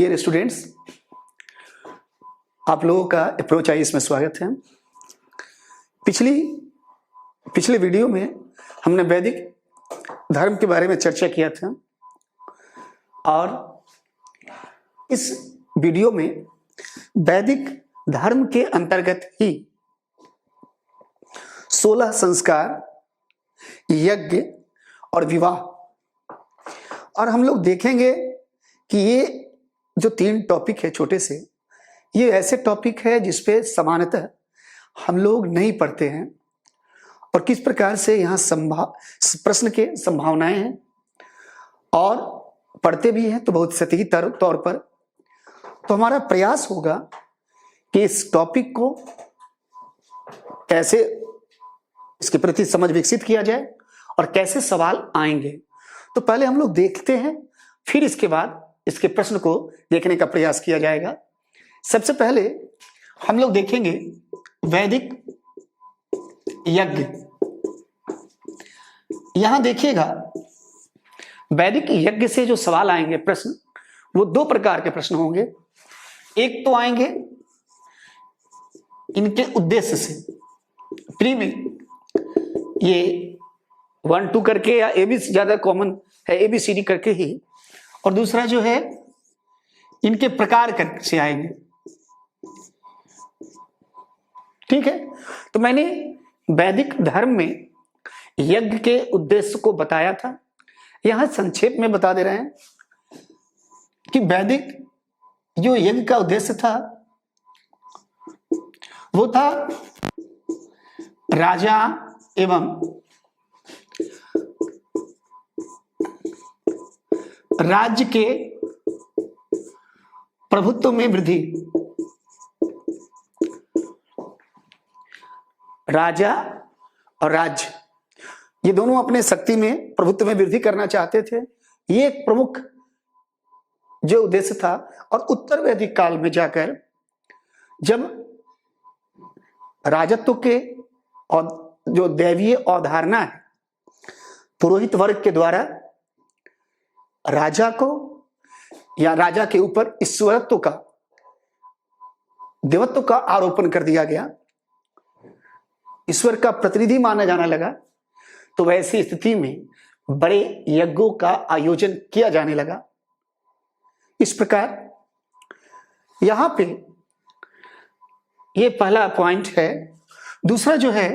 Dear students, आप लोगों का अप्रोच आई इसमें स्वागत है। पिछले वीडियो में हमने वैदिक धर्म के बारे में चर्चा किया था और इस वीडियो में वैदिक धर्म के अंतर्गत ही 16 संस्कार, यज्ञ और विवाह, और हम लोग देखेंगे कि ये जो 3 टॉपिक है छोटे से, ये ऐसे टॉपिक है जिसपे सामान्यतः हम लोग नहीं पढ़ते हैं और किस प्रकार से यहाँ प्रश्न के संभावनाएं हैं, और पढ़ते भी हैं तो बहुत सतही तौर पर। तो हमारा प्रयास होगा कि इस टॉपिक को कैसे इसके प्रति समझ विकसित किया जाए और कैसे सवाल आएंगे। तो पहले हम लोग देखते हैं, फिर इसके बाद इसके प्रश्न को देखने का प्रयास किया जाएगा। सबसे पहले हम लोग देखेंगे वैदिक यज्ञ। यहां देखिएगा, वैदिक यज्ञ से जो सवाल आएंगे प्रश्न, वो 2 प्रकार के प्रश्न होंगे। एक तो आएंगे इनके उद्देश्य से, प्री में ये 1 2 करके, या ए बी ज्यादा कॉमन है, ABCD करके ही, और दूसरा जो है इनके प्रकार से आएंगे। ठीक है, तो मैंने वैदिक धर्म में यज्ञ के उद्देश्य को बताया था। यहां संक्षेप में बता दे रहे हैं कि वैदिक जो यज्ञ का उद्देश्य था वो था राजा एवं राज्य के प्रभुत्व में वृद्धि। राजा और राज्य ये दोनों अपने शक्ति में, प्रभुत्व में वृद्धि करना चाहते थे। ये एक प्रमुख जो उद्देश्य था। और उत्तर वैदिक काल में जाकर जब राजत्व के और जो दैवीय अवधारणा है, पुरोहित वर्ग के द्वारा राजा को या राजा के ऊपर ईश्वरत्व का, देवत्व का आरोपण कर दिया गया, ईश्वर का प्रतिनिधि माना जाने लगा। तो वैसी स्थिति में बड़े यज्ञों का आयोजन किया जाने लगा। इस प्रकार यहां पे ये पहला पॉइंट है। दूसरा जो है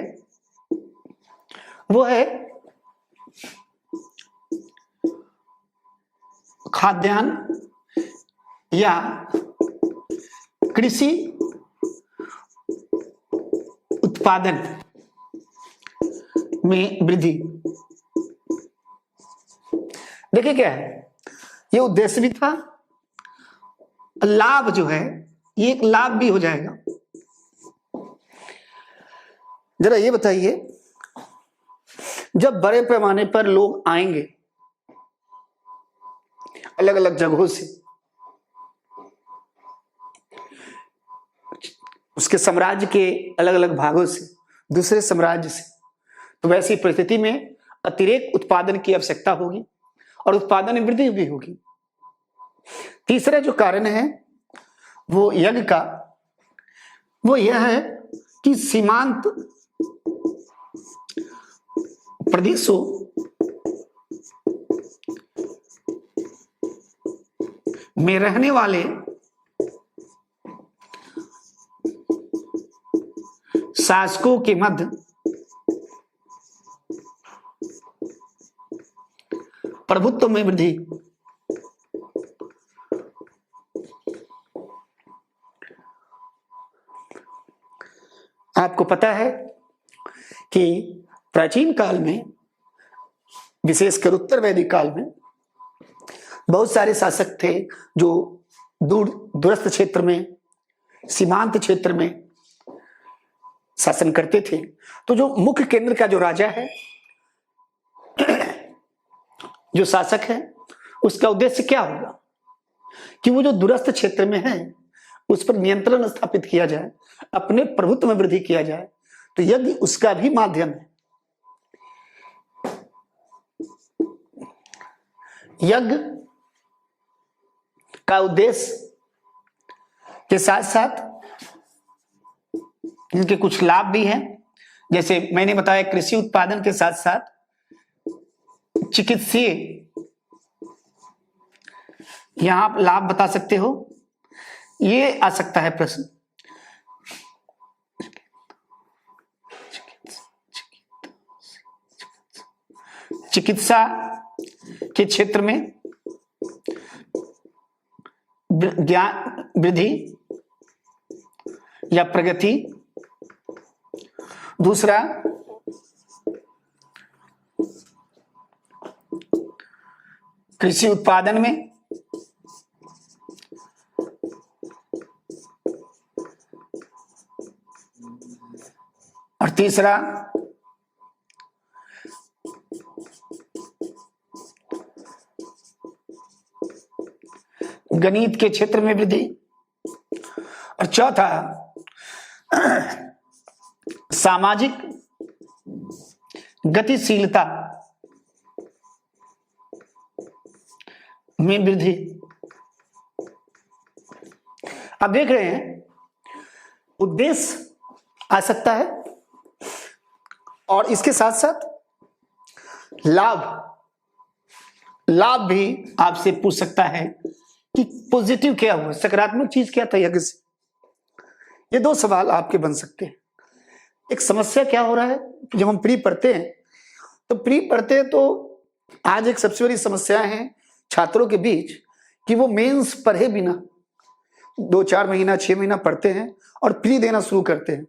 वो है खाद्यान्न या कृषि उत्पादन में वृद्धि। देखिए क्या है, ये उद्देश्य भी था, लाभ जो है ये एक लाभ भी हो जाएगा। जरा ये बताइए, जब बड़े पैमाने पर लोग आएंगे अलग अलग जगहों से, उसके साम्राज्य के अलग अलग भागों से, दूसरे साम्राज्य से, तो वैसी परिस्थिति में अतिरिक्त उत्पादन की आवश्यकता होगी और उत्पादन में वृद्धि भी होगी। तीसरा जो कारण है वो यज्ञ का, वो यह है कि सीमांत प्रदेशों में रहने वाले शासकों के मध्य प्रभुत्व में वृद्धि। आपको पता है कि प्राचीन काल में, विशेषकर उत्तर वैदिक काल में, बहुत सारे शासक थे जो दूरस्थ क्षेत्र में, सीमांत क्षेत्र में शासन करते थे। तो जो मुख्य केंद्र का जो राजा है, जो शासक है, उसका उद्देश्य क्या होगा कि वो जो दूरस्थ क्षेत्र में है उस पर नियंत्रण स्थापित किया जाए, अपने प्रभुत्व में वृद्धि किया जाए। तो यज्ञ उसका भी माध्यम है। यज्ञ का उद्देश्य के साथ साथ इनके कुछ लाभ भी हैं। जैसे मैंने बताया, कृषि उत्पादन के साथ साथ चिकित्सीय, यहां आप लाभ बता सकते हो, ये आ सकता है प्रश्न। चिकित्सा के क्षेत्र में ज्ञान वृद्धि या प्रगति। दूसरा, कृषि उत्पादन में और तीसरा, गणित के क्षेत्र में वृद्धि। और चौथा, सामाजिक गतिशीलता में वृद्धि। अब देख रहे हैं, उद्देश्य आ सकता है और इसके साथ साथ लाभ भी आपसे पूछ सकता है कि पॉजिटिव क्या हुआ, सकारात्मक चीज क्या था यज्ञ से। ये दो सवाल आपके बन सकते हैं। एक समस्या क्या हो रहा है, जब हम प्री पढ़ते हैं तो आज एक सबसे बड़ी समस्या है छात्रों के बीच कि वो मेंस पढ़े बिना 2-4 महीना 6 महीना पढ़ते हैं और प्री देना शुरू करते हैं।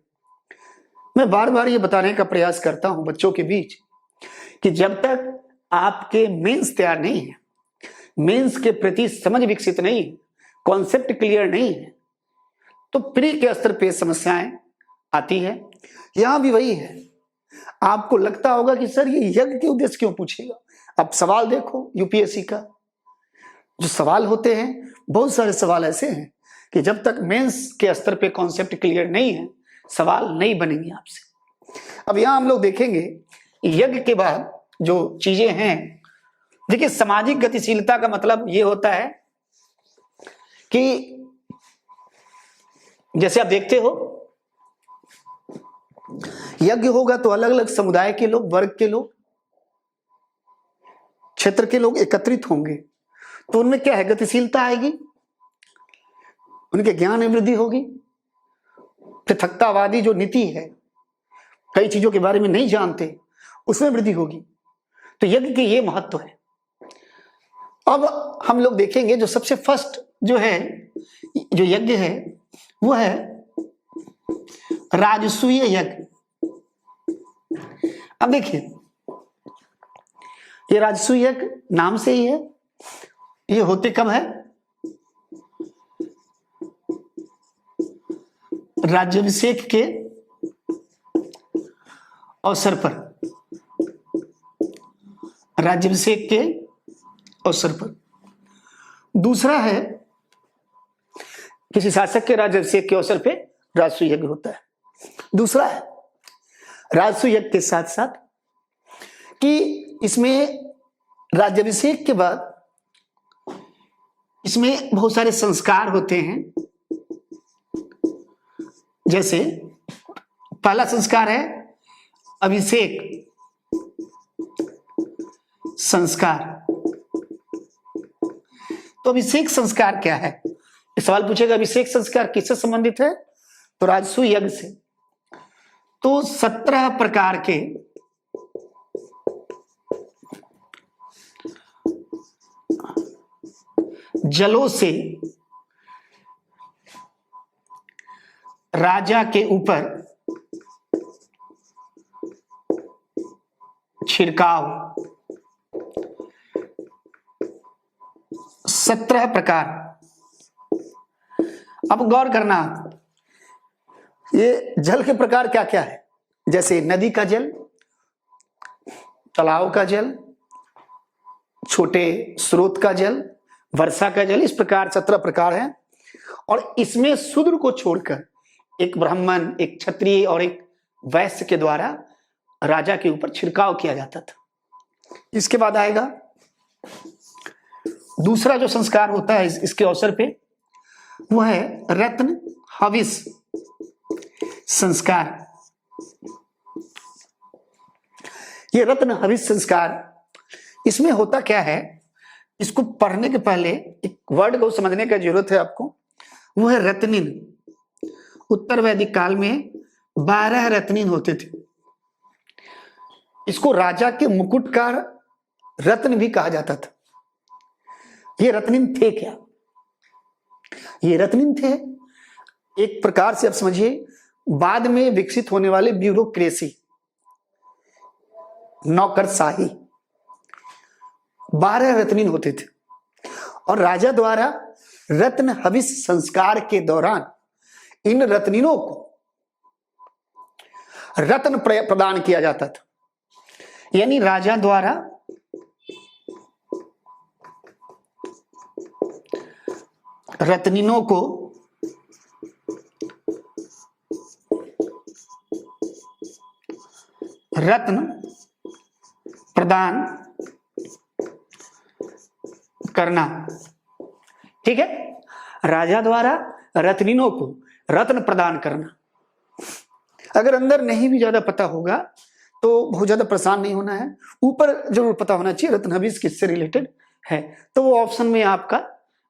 मैं बार बार ये बताने का प्रयास करता हूं बच्चों के बीच कि जब तक आपके मेंस तैयार नहीं है, मेंस के प्रति समझ विकसित नहीं है, कॉन्सेप्ट क्लियर नहीं है, तो प्री के स्तर पे समस्याएं आती है। यहां भी वही है। आपको लगता होगा कि सर ये यज्ञ के उद्देश्य क्यों पूछेगा। अब सवाल देखो यूपीएससी का, जो सवाल होते हैं, बहुत सारे सवाल ऐसे हैं कि जब तक मेंस के स्तर पे कॉन्सेप्ट क्लियर नहीं है, सवाल नहीं बनेंगे आपसे। अब यहां हम लोग देखेंगे यज्ञ के बाद जो चीजें हैं। देखिए, सामाजिक गतिशीलता का मतलब ये होता है कि जैसे आप देखते हो, यज्ञ होगा तो अलग अलग समुदाय के लोग, वर्ग के लोग, क्षेत्र के लोग एकत्रित होंगे, तो उनमें क्या है, गतिशीलता आएगी, उनके ज्ञान में वृद्धि होगी। पृथकतावादी जो नीति है, कई चीजों के बारे में नहीं जानते, उसमें वृद्धि होगी। तो यज्ञ के ये महत्व है। अब हम लोग देखेंगे जो सबसे फर्स्ट जो यज्ञ है वो है राजसूय यज्ञ। अब देखिए, ये राजसूय यज्ञ नाम से ही है। ये होते कब है, राज्याभिषेक के अवसर पर, राज्याभिषेक के अवसर पर। दूसरा है, किसी शासक के राज्याभिषेक के अवसर पे राजसूय यज्ञ होता है। दूसरा है राजसूय यज्ञ के साथ साथ कि इसमें राज्याभिषेक के बाद इसमें बहुत सारे संस्कार होते हैं। जैसे पहला संस्कार है अभिषेक संस्कार। तो अभिषेक संस्कार क्या है, सवाल पूछेगा अभिषेक संस्कार किससे संबंधित है, तो राजसूय यज्ञ से। तो 17 प्रकार के जलों से राजा के ऊपर छिड़काव, 17 प्रकार। अब गौर करना, ये जल के प्रकार क्या क्या है, जैसे नदी का जल, तालाब का जल, छोटे स्रोत का जल, वर्षा का जल, इस प्रकार 17 प्रकार हैं। और इसमें शूद्र को छोड़कर एक ब्राह्मण, एक क्षत्रिय और एक वैश्य के द्वारा राजा के ऊपर छिड़काव किया जाता था। इसके बाद आएगा दूसरा जो संस्कार होता है इसके अवसर पे वो है रत्न हविष संस्कार। ये रत्न हविष संस्कार, इसमें होता क्या है, इसको पढ़ने के पहले एक वर्ड को समझने का जरूरत है आपको। वो है रत्निन। उत्तर वैदिक काल में 12 रत्निन होते थे। इसको राजा के मुकुट का रत्न भी कहा जाता था। ये रत्निन थे क्या? ये रत्निन थे एक प्रकार से आप समझिए बाद में विकसित होने वाले ब्यूरोक्रेसी, नौकरशाही। 12 रत्निन होते थे और राजा द्वारा रत्न हविष संस्कार के दौरान इन रत्निनों को रत्न प्रदान किया जाता था। यानी राजा द्वारा रत्निनों को रत्न प्रदान करना, ठीक है। राजा द्वारा रत्निनों को रत्न प्रदान करना। अगर अंदर नहीं भी ज्यादा पता होगा तो बहुत ज्यादा परेशान नहीं होना है, ऊपर जरूर पता होना चाहिए रत्न हविष किससे रिलेटेड है, तो वो ऑप्शन में आपका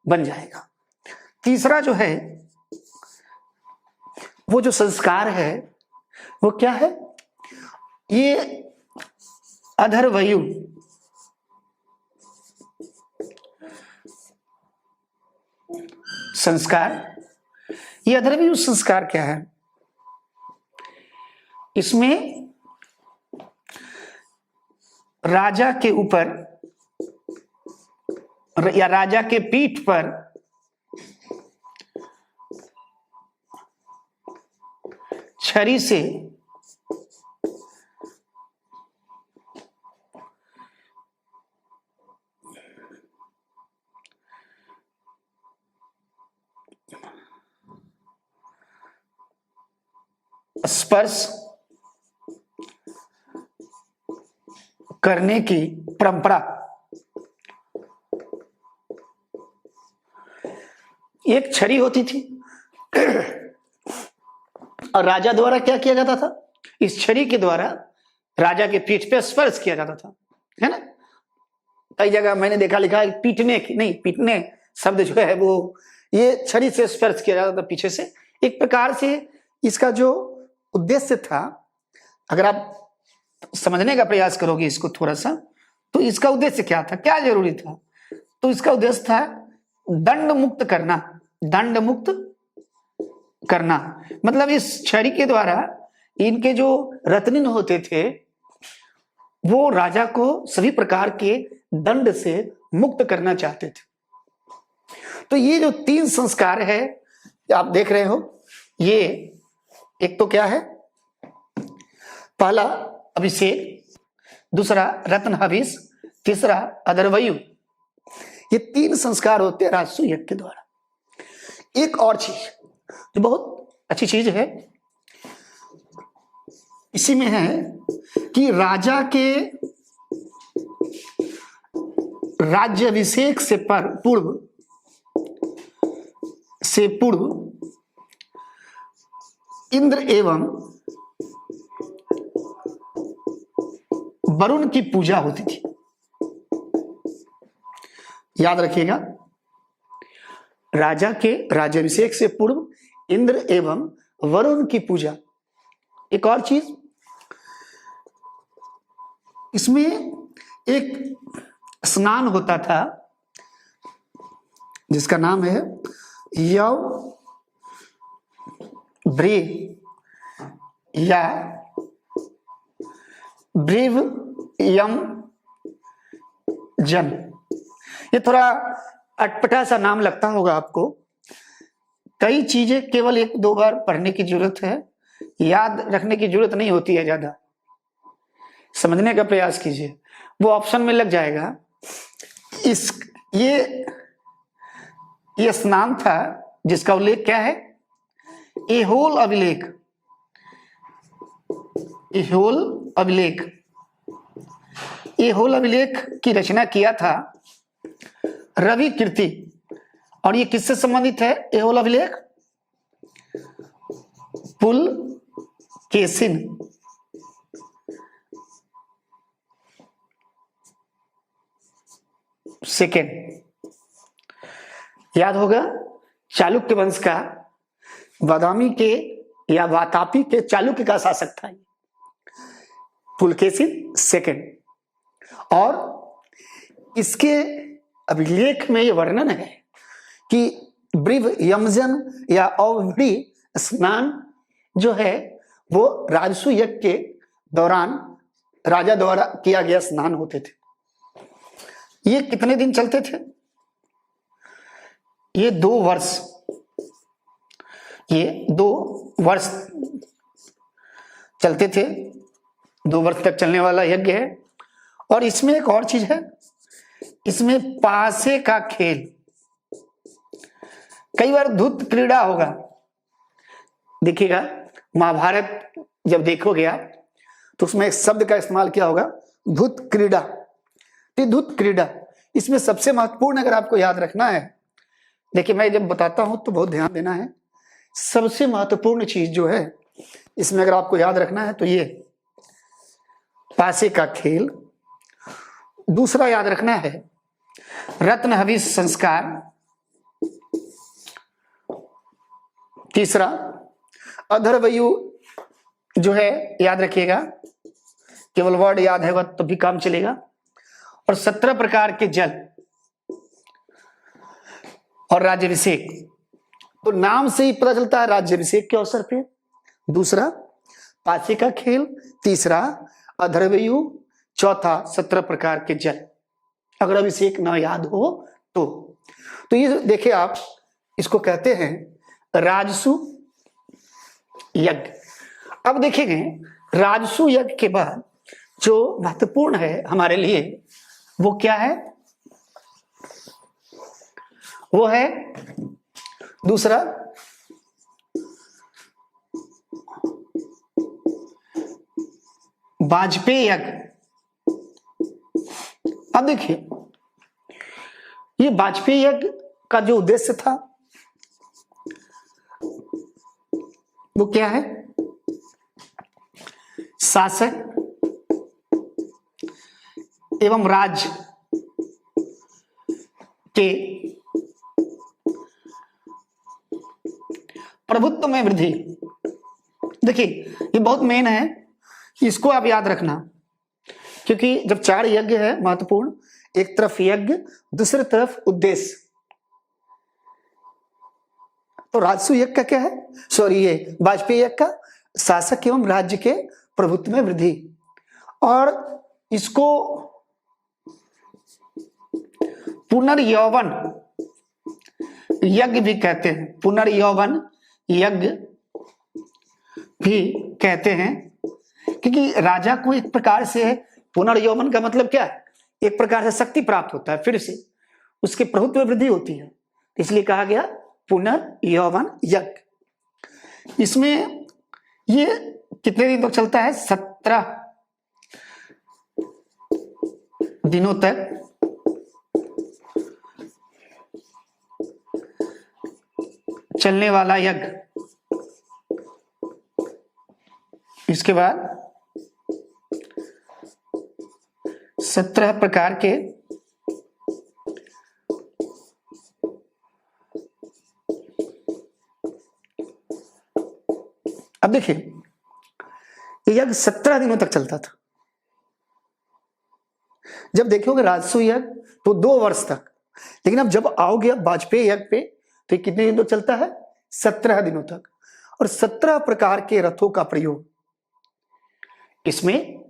बन जाएगा। तीसरा जो है वो जो संस्कार है वो क्या है, ये अधर्वयु संस्कार। ये अधर्वयु संस्कार क्या है, इसमें राजा के ऊपर या राजा के पीठ पर छरी से स्पर्श करने की परंपरा। एक छड़ी होती थी और राजा द्वारा क्या किया जाता था, इस छड़ी के द्वारा राजा के पीठ पे स्पर्श किया जाता था, है ना। कई जगह मैंने देखा लिखा है पीटने की नहीं, पीटने शब्द जो है वो ये छड़ी से स्पर्श किया जाता था पीछे से। एक प्रकार से इसका जो उद्देश्य था, अगर आप समझने का प्रयास करोगे इसको थोड़ा सा, तो इसका उद्देश्य क्या था, क्या जरूरी था, तो इसका उद्देश्य था दंड मुक्त करना। दंड मुक्त करना मतलब इस छड़ी के द्वारा इनके जो रत्निन होते थे वो राजा को सभी प्रकार के दंड से मुक्त करना चाहते थे। तो ये जो 3 संस्कार है आप देख रहे हो, ये एक तो क्या है, पहला अभिषेक, दूसरा रत्न हविष, तीसरा अधर्वयु। ये 3 संस्कार होते हैं राजसु यज्ञ के द्वारा। एक और चीज जो बहुत अच्छी चीज है इसी में है कि राजा के राज्याभिषेक से पूर्व इंद्र एवं वरुण की पूजा होती थी। याद रखिएगा, राजा के राज्याभिषेक से पूर्व इंद्र एवं वरुण की पूजा। एक और चीज, इसमें एक स्नान होता था जिसका नाम है यव ब्रे या ब्रेव यम जन। ये थोड़ा अटपटा सा नाम लगता होगा आपको, कई चीजें केवल 1-2 बार पढ़ने की जरूरत है, याद रखने की जरूरत नहीं होती है, ज्यादा समझने का प्रयास कीजिए, वो ऑप्शन में लग जाएगा। ये स्नान था जिसका उल्लेख क्या है, एहोल अभिलेख। एहोल अभिलेख की रचना किया था रवि कीर्ति, और ये किससे संबंधित है? एहोल अभिलेख पुलकेशिन। सेकेंड याद होगा, चालुक्य वंश का बादामी के या वातापी के चालुक्य का शासक था पुलकेशिन सेकेंड। और इसके अभिलेख में यह वर्णन है कि ब्रिव यमजन या अवभृ स्नान जो है वो राजसु यज्ञ के दौरान राजा द्वारा किया गया स्नान होते थे। ये कितने दिन चलते थे? ये 2 वर्ष, ये 2 वर्ष चलते थे, 2 वर्ष तक चलने वाला यज्ञ है। और इसमें एक और चीज है, इसमें पासे का खेल, कई बार धुत क्रीड़ा होगा, देखिएगा महाभारत जब देखोगे आप तो उसमें एक शब्द का इस्तेमाल किया होगा, धुत क्रीड़ा। धुत क्रीड़ा इसमें सबसे महत्वपूर्ण अगर आपको याद रखना है, देखिए मैं जब बताता हूं तो बहुत ध्यान देना है, सबसे महत्वपूर्ण चीज जो है इसमें अगर आपको याद रखना है तो ये पासे का खेल। दूसरा याद रखना है रत्न हविष संस्कार। तीसरा अधर्वयु जो है याद रखिएगा, केवल वर्ड याद है तो भी काम चलेगा। और 17 प्रकार के जल और राज्याभिषेक, तो नाम से ही पता चलता है राज्याभिषेक के अवसर पे। दूसरा पासे का खेल, तीसरा अधर्वयु, चौथा 17 प्रकार के जल, अगर अभिषेक ना याद हो तो ये देखिए आप, इसको कहते हैं राजसु यज्ञ। अब देखेंगे राजसु यज्ञ के बाद जो महत्वपूर्ण है हमारे लिए वो क्या है? वो है दूसरा वाजपेयी यज्ञ। अब देखिए ये वाजपेयी यज्ञ का जो उद्देश्य था वो क्या है? शासक एवं राज्य के प्रभुत्व में वृद्धि। देखिए ये बहुत मेन है, इसको आप याद रखना, क्योंकि जब 4 यज्ञ है महत्वपूर्ण, एक तरफ यज्ञ, दूसरी तरफ उद्देश्य, तो राजसु यज्ञ का क्या है? सॉरी, ये वाजपेयी यज्ञ का शासक एवं राज्य के प्रभुत्व में वृद्धि। और इसको पुनर्यौवन यज्ञ भी कहते हैं, पुनर्यौवन यज्ञ भी कहते हैं, क्योंकि राजा को एक प्रकार से पुनर्यौवन का मतलब क्या है? एक प्रकार से शक्ति प्राप्त होता है, फिर से उसके प्रभुत्व में वृद्धि होती है, इसलिए कहा गया पुनर्यौवन यज्ञ। इसमें ये कितने दिन तक चलता है? 17 दिनों तक चलने वाला यज्ञ। इसके बाद 17 प्रकार के अब देखिए ये यज्ञ 17 दिनों तक चलता था। जब देखोगे राजसु यज्ञ तो 2 वर्ष तक, लेकिन अब जब आओगे वाजपेयी यज्ञ पे तो कितने दिनों तक चलता है? 17 दिनों तक। और 17 प्रकार के रथों का प्रयोग, इसमें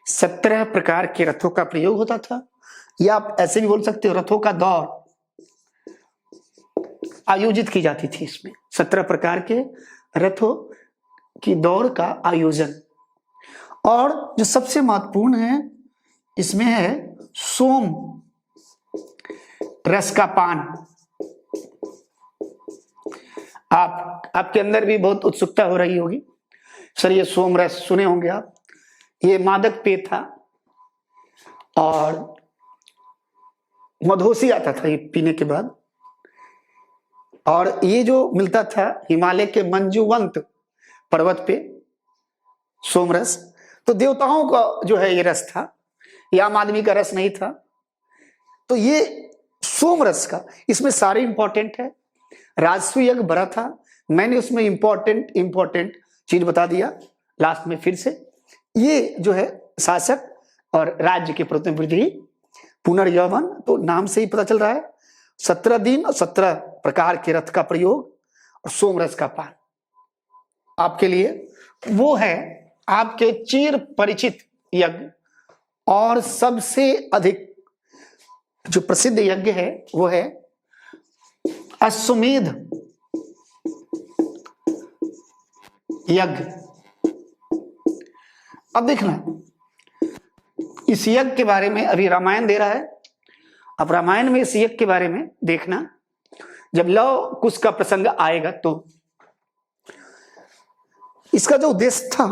17 प्रकार के रथों का प्रयोग होता था, या आप ऐसे भी बोल सकते हो रथों का दौड़ आयोजित की जाती थी। इसमें 17 प्रकार के रथों की दौड़ का आयोजन। और जो सबसे महत्वपूर्ण है इसमें है सोम रस का पान। आपके अंदर भी बहुत उत्सुकता हो रही होगी, सर ये सोम रस सुने होंगे आप, ये मादक पेय था और मधोसी आता था ये पीने के बाद, और ये जो मिलता था हिमालय के मंजुवंत पर्वत पे, सोमरस। तो देवताओं का जो है ये रस था, ये आम आदमी का रस नहीं था। तो ये सोमरस का इसमें सारे इंपॉर्टेंट है। राजस्व यज्ञ बड़ा था, मैंने उसमें इंपॉर्टेंट चीज बता दिया लास्ट में फिर से। ये जो है शासक और राज्य के प्रतिनिधि, पुनर्यौवन, तो नाम से ही पता चल रहा है 17 दिन और 17 प्रकार के रथ का प्रयोग और सोमरस का पान आपके लिए वो है आपके चिर परिचित यज्ञ। और सबसे अधिक जो प्रसिद्ध यज्ञ है वो है अश्वमेध यज्ञ। अब देखना, इस यज्ञ के बारे में अभी रामायण दे रहा है। अब रामायण में इस यज्ञ के बारे में देखना, जब लव कुश का प्रसंग आएगा तो इसका जो उद्देश्य था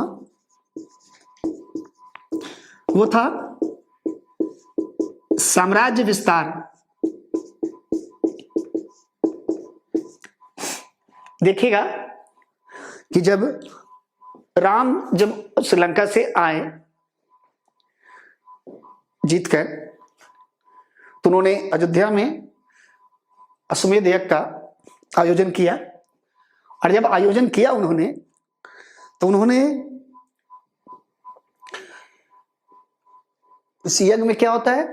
वो था साम्राज्य विस्तार। देखिएगा कि जब राम जब श्रीलंका से आए जीतकर, तो उन्होंने अयोध्या में अश्वमेध यज्ञ का आयोजन किया। और जब आयोजन किया उन्होंने, तो उन्होंने इस यज्ञ में क्या होता है,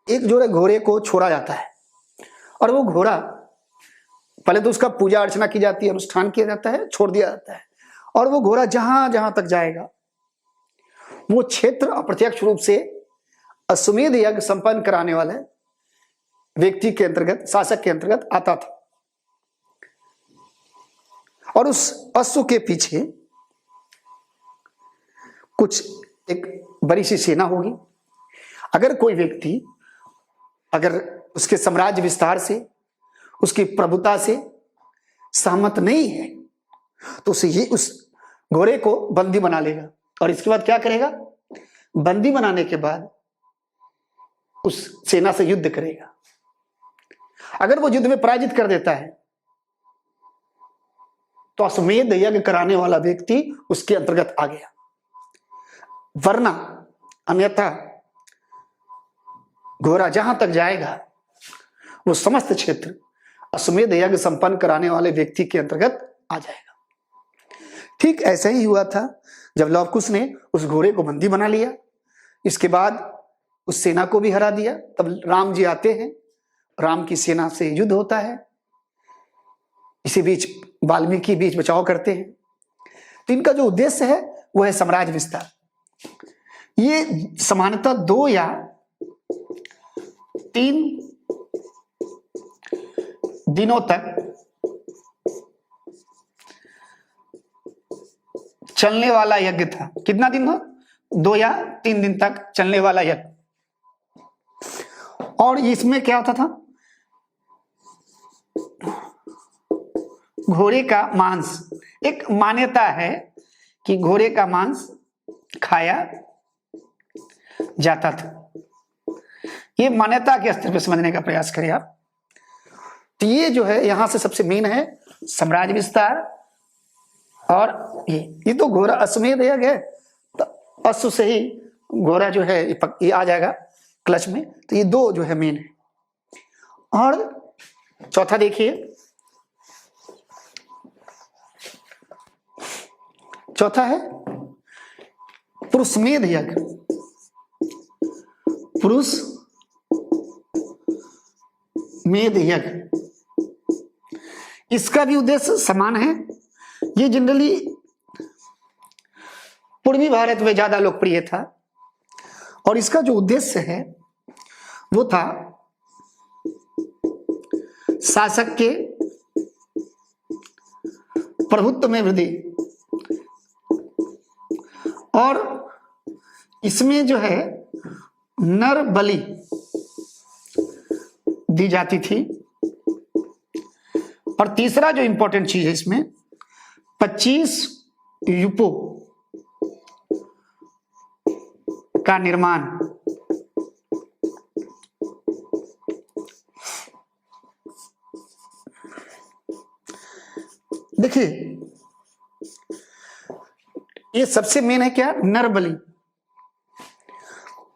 एक जोड़े घोड़े को छोड़ा जाता है और वो घोड़ा पहले तो उसका पूजा अर्चना की जाती है, अनुष्ठान किया जाता है, छोड़ दिया जाता है। और वो घोड़ा जहां जहां तक जाएगा वो क्षेत्र अप्रत्यक्ष रूप से अश्वमेध यज्ञ संपन्न कराने वाले व्यक्ति के अंतर्गत, शासक के अंतर्गत आता था। और उस अश्व के पीछे कुछ एक बड़ी सी सेना होगी। अगर कोई व्यक्ति अगर उसके साम्राज्य विस्तार से, उसकी प्रभुता से सहमत नहीं है, तो उसे ये उस घोड़े को बंदी बना लेगा। और इसके बाद क्या करेगा, बंदी बनाने के बाद उस सेना से युद्ध करेगा। अगर वो युद्ध में पराजित कर देता है तो अश्वमेध यज्ञ कराने वाला व्यक्ति उसके अंतर्गत आ गया, वरना अन्यथा घोड़ा जहां तक जाएगा वो समस्त क्षेत्र अश्वमेध यज्ञ संपन्न कराने वाले व्यक्ति के अंतर्गत आ जाएगा। ठीक ऐसा ही हुआ था जब लव कुश ने उस घोड़े को बंदी बना लिया। इसके बाद उस सेना को भी हरा दिया। तब राम जी आते हैं, राम की सेना से युद्ध होता है। इसी बीच वाल्मीकि बीच बचाव करते हैं। तो इनका जो उद्देश्य है वो है साम्राज्य विस्तार। ये सामान्यतः 2 या 3 दिनों तक चलने वाला यज्ञ था। कितना दिन था? 2 या 3 दिन तक चलने वाला यज्ञ। और इसमें क्या होता था, घोड़े का मांस, एक मान्यता है कि घोड़े का मांस खाया जाता था। ये मान्यता के स्तर पर समझने का प्रयास करें आप। तो ये जो है यहां से सबसे मेन है साम्राज्य विस्तार। और ये तो घोड़ा अश्वमेध यज्ञ है, तो अश्व से ही घोड़ा जो है ये आ जाएगा क्लच में। तो ये 2 जो है मेन है। और चौथा देखिए, चौथा है पुरुषमेध यज्ञ। पुरुष मेध यज्ञ, इसका भी उद्देश्य समान है। ये जनरली पूर्वी भारत में ज्यादा लोकप्रिय था। और इसका जो उद्देश्य है वो था शासक के प्रभुत्व में वृद्धि। और इसमें जो है नर बलि दी जाती थी। और तीसरा जो इंपॉर्टेंट चीज है इसमें 25 यूपो का निर्माण। देखिए ये सबसे मेन है क्या, नर बलि,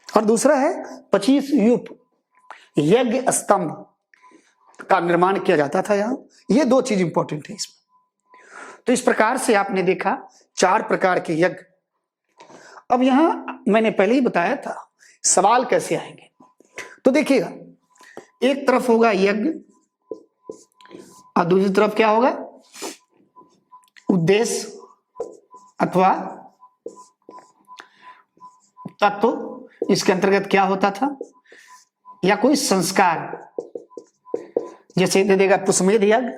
और दूसरा है 25 यूप यज्ञ स्तंभ का निर्माण किया जाता था यहां। ये दो चीज इंपॉर्टेंट है इसमें। तो इस प्रकार से आपने देखा 4 प्रकार के यज्ञ। अब यहां मैंने पहले ही बताया था सवाल कैसे आएंगे। तो देखिएगा, एक तरफ होगा यज्ञ और दूसरी तरफ क्या होगा, उद्देश्य अथवा तत्व। इसके अंतर्गत क्या होता था, या कोई संस्कार, जैसे दे देगा पुष्पमेध यज्ञ,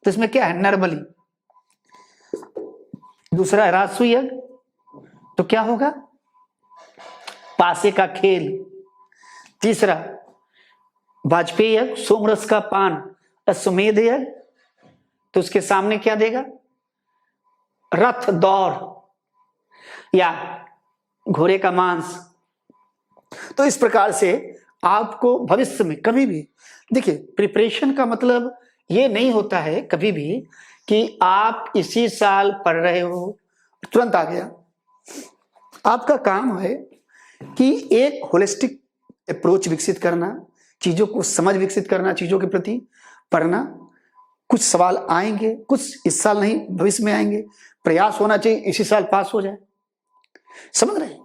तो इसमें क्या है, नरबलि। दूसरा है राजसूय यज्ञ, तो क्या होगा, पासे का खेल। तीसरा वाजपेयी यज्ञ, सोमरस का पान। अश्वमेध यज्ञ, तो उसके सामने क्या देगा, रथ दौड़ या घोड़े का मांस। तो इस प्रकार से आपको भविष्य में कभी भी देखिए, प्रिपरेशन का मतलब ये नहीं होता है कभी भी कि आप इसी साल पढ़ रहे हो तुरंत आ गया। आपका काम है कि एक होलिस्टिक अप्रोच विकसित करना, चीजों को समझ विकसित करना, चीजों के प्रति पढ़ना। कुछ सवाल आएंगे, कुछ इस साल नहीं भविष्य में आएंगे। प्रयास होना चाहिए इसी साल पास हो जाए, समझ रहे हैं।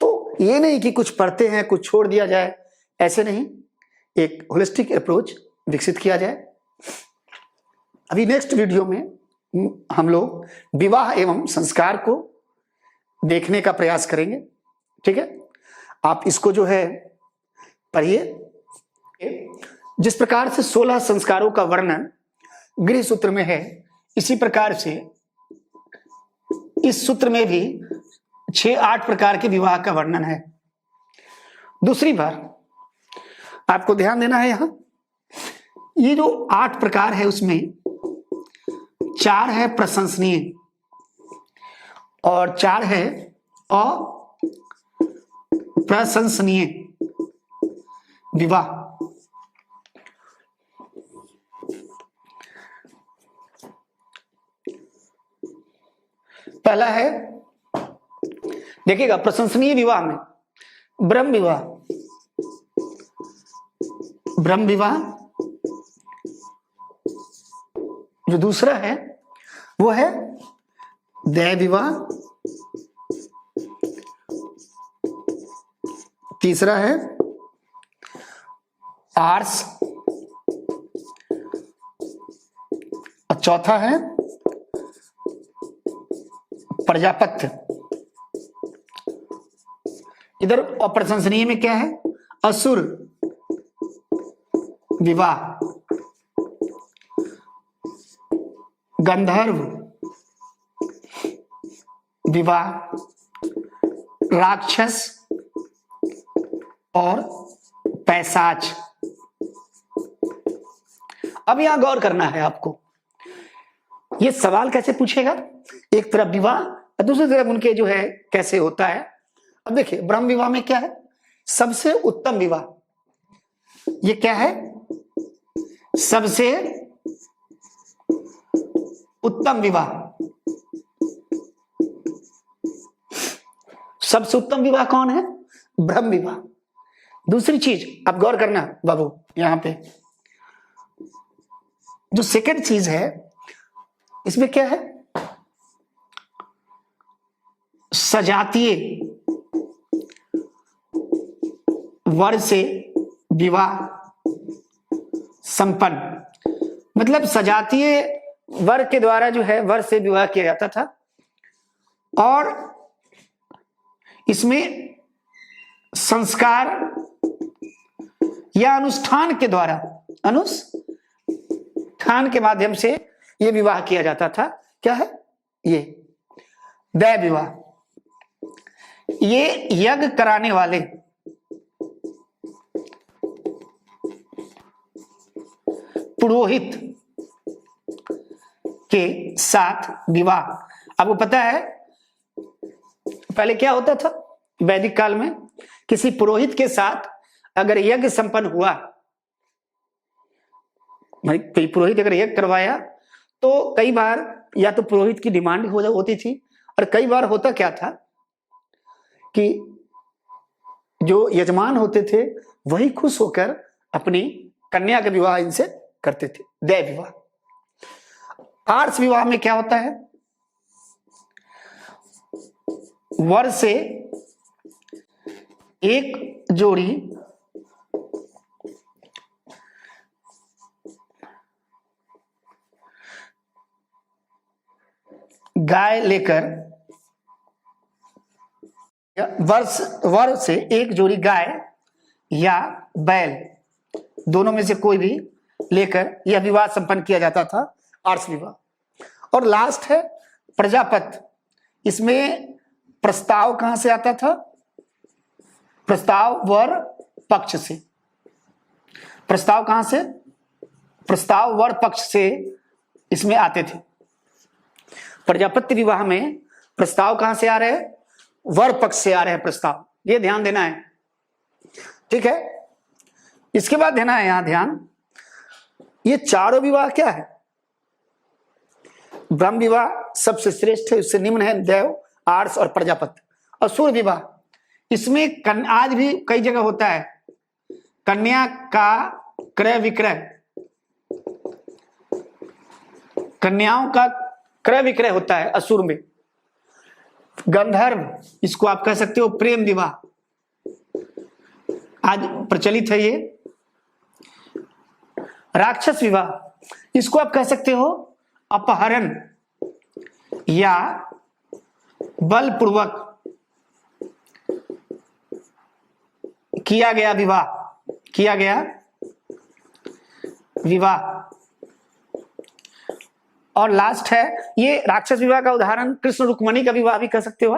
तो ये नहीं कि कुछ पढ़ते हैं कुछ छोड़ दिया जाए, ऐसे नहीं, एक होलिस्टिक अप्रोच विकसित किया जाए। अभी नेक्स्ट वीडियो में हम लोग विवाह एवं संस्कार को देखने का प्रयास करेंगे, ठीक है। आप इसको जो है पढ़िए। जिस प्रकार से 16 संस्कारों का वर्णन गृह सूत्र में है, इसी प्रकार से इस सूत्र में भी 6-8 प्रकार के विवाह का वर्णन है। दूसरी बार आपको ध्यान देना है, यहां ये जो 8 प्रकार है उसमें 4 है प्रशंसनीय और 4 है अप्रशंसनीय विवाह। पहला है, देखिएगा, प्रशंसनीय विवाह में ब्रह्म विवाह, ब्रह्म विवाह। जो दूसरा है वो है दैव विवाह। तीसरा है आर्स, और चौथा है प्रजापत्य। इधर अप्रशंसनीय में क्या है, असुर विवाह, गंधर्व विवाह, राक्षस और पैशाच। अब यहां गौर करना है आपको, ये सवाल कैसे पूछेगा, एक तरफ विवाह और दूसरी तरफ उनके जो है कैसे होता है। अब देखिए, ब्रह्म विवाह में क्या है, सबसे उत्तम विवाह। ये क्या है, सबसे उत्तम विवाह। सबसे उत्तम विवाह कौन है, ब्रह्म विवाह। दूसरी चीज आप गौर करना बाबू, यहां पे जो सेकंड चीज है इसमें क्या है, सजातीय वर से विवाह संपन्न। मतलब सजातीय वर के द्वारा जो है वर से विवाह किया जाता था, और इसमें संस्कार या अनुष्ठान के द्वारा, अनुष्ठान के माध्यम से यह विवाह किया जाता था। क्या है ये दैव विवाह। ये यज्ञ कराने वाले पुरोहित के साथ विवाह। आपको पता है पहले क्या होता था, वैदिक काल में किसी पुरोहित के साथ अगर यज्ञ संपन्न हुआ, कोई पुरोहित अगर यज्ञ करवाया, तो कई बार या तो पुरोहित की डिमांड होती थी, और कई बार होता क्या था कि जो यजमान होते थे वही खुश होकर अपनी कन्या का विवाह इनसे करते थे, दय विवाह। आर्ष विवाह में क्या होता है, वर से एक जोड़ी गाय लेकर, वर से एक जोड़ी गाय या बैल, दोनों में से कोई भी लेकर यह विवाह संपन्न किया जाता था, आर्ष विवाह। और लास्ट है प्रजापत। इसमें प्रस्ताव कहां से आता था, प्रस्ताव वर पक्ष से। प्रस्ताव कहां से, प्रस्ताव वर पक्ष से इसमें आते थे। प्रजापत्य विवाह में प्रस्ताव कहां से आ रहे हैं, वर पक्ष से आ रहे हैं प्रस्ताव, ये ध्यान देना है, ठीक है। इसके बाद देना है यहां ध्यान, ये चारों विवाह क्या है, ब्रह्म विवाह सबसे श्रेष्ठ है, उससे निम्न है देव, आर्ष और प्रजापत्य। और सूर्य विवाह, इसमें आज भी कई जगह होता है, कन्या का क्रय विक्रय, कन्याओं का क्रय विक्रय होता है असुर में। गंधर्व, इसको आप कह सकते हो प्रेम विवाह, आज प्रचलित है ये। राक्षस विवाह, इसको आप कह सकते हो अपहरण या बलपूर्वक किया गया विवाह, किया गया विवाह। और लास्ट है, ये राक्षस विवाह का उदाहरण कृष्ण रुक्मणी का विवाह भी कह सकते हो,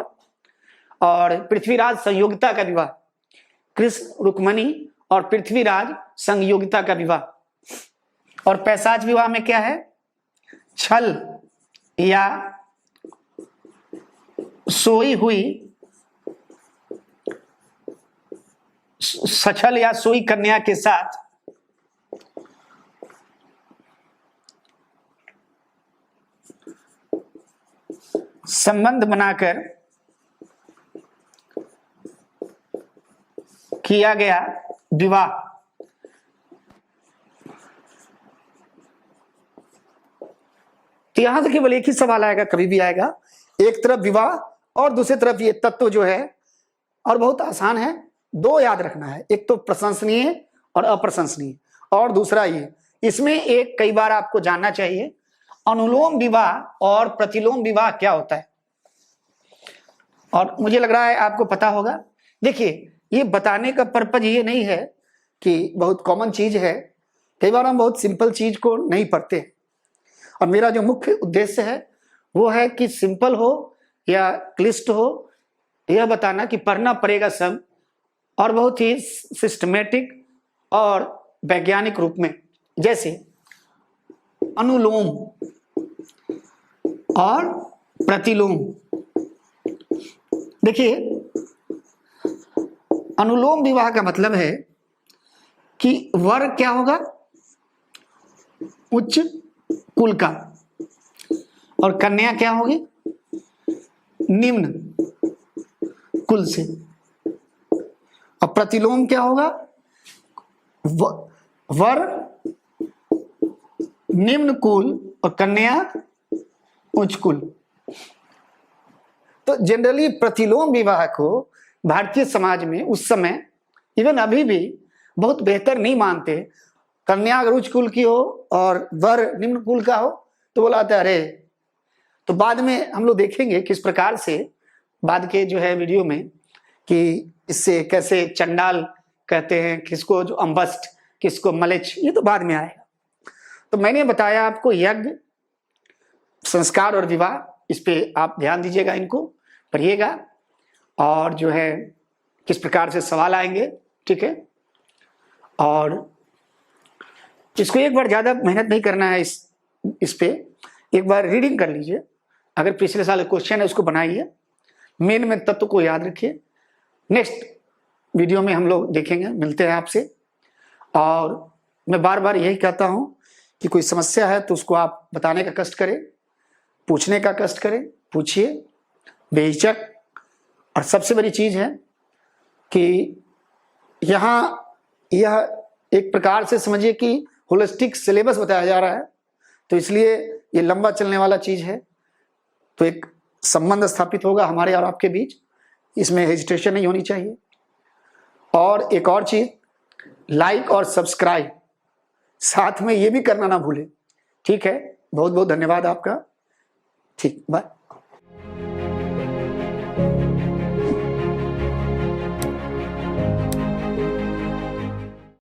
और पृथ्वीराज संयोगिता का विवाह, कृष्ण रुक्मणी और पृथ्वीराज संयोगिता का विवाह। और पैशाच विवाह में क्या है, छल या सोई हुई, सछल या सोई कन्या के साथ संबंध बनाकर किया गया विवाह। तो यहां से केवल एक ही सवाल आएगा, कभी भी आएगा, एक तरफ विवाह और दूसरी तरफ ये तत्व जो है, और बहुत आसान है, दो याद रखना है, एक तो प्रशंसनीय और अप्रशंसनीय, और दूसरा ये, इसमें एक कई बार आपको जानना चाहिए अनुलोम विवाह और प्रतिलोम विवाह क्या होता है, और मुझे लग रहा है आपको पता होगा। देखिए, ये बताने का पर्पज ये नहीं है कि बहुत कॉमन चीज है, कई बार हम बहुत सिंपल चीज को नहीं पढ़ते, और मेरा जो मुख्य उद्देश्य है वो है कि सिंपल हो या क्लिष्ट हो, यह बताना कि पढ़ना पड़ेगा सब, और बहुत ही सिस्टमेटिक और वैज्ञानिक रूप में। जैसे अनुलोम और प्रतिलोम, देखिए अनुलोम विवाह का मतलब है कि वर क्या होगा, उच्च कुल का, और कन्या क्या होगी, निम्न कुल से। और प्रतिलोम क्या होगा, वर निम्न कुल और कन्या उच्च कुल। तो जनरली प्रतिलोम विवाह को भारतीय समाज में उस समय, इवन अभी भी, बहुत बेहतर नहीं मानते। कन्या अगर उच्च कुल की हो और वर निम्न कुल का हो तो बोलाते हैं अरे। तो बाद में हम लोग देखेंगे किस प्रकार से, बाद के जो है वीडियो में, कि इससे कैसे चंडाल कहते हैं, किसको जो अम्बस्ट, किसको मलेच्छ, ये तो बाद में आएगा। तो मैंने बताया आपको यज्ञ, संस्कार और विवाह, इस पे आप ध्यान दीजिएगा, इनको पढ़िएगा, और जो है किस प्रकार से सवाल आएंगे, ठीक है। और इसको एक बार ज़्यादा मेहनत नहीं करना है, इस पे एक बार रीडिंग कर लीजिए, अगर पिछले साल क्वेश्चन है उसको बनाइए, मेन तत्व को याद रखिए। नेक्स्ट वीडियो में हम लोग देखेंगे, मिलते हैं आपसे। और मैं बार बार यही कहता हूँ कि कोई समस्या है तो उसको आप बताने का कष्ट करें, पूछने का कष्ट करें, पूछिए बेहिचक। और सबसे बड़ी चीज है कि यहाँ यह एक प्रकार से समझिए कि होलिस्टिक सिलेबस बताया जा रहा है, तो इसलिए ये लंबा चलने वाला चीज है, तो एक संबंध स्थापित होगा हमारे और आपके बीच, इसमें हेजिटेशन नहीं होनी चाहिए। और एक और चीज, लाइक और सब्सक्राइब साथ में ये भी करना ना भूलें। ठीक है, बहुत बहुत धन्यवाद आपका। ठीक, बाय।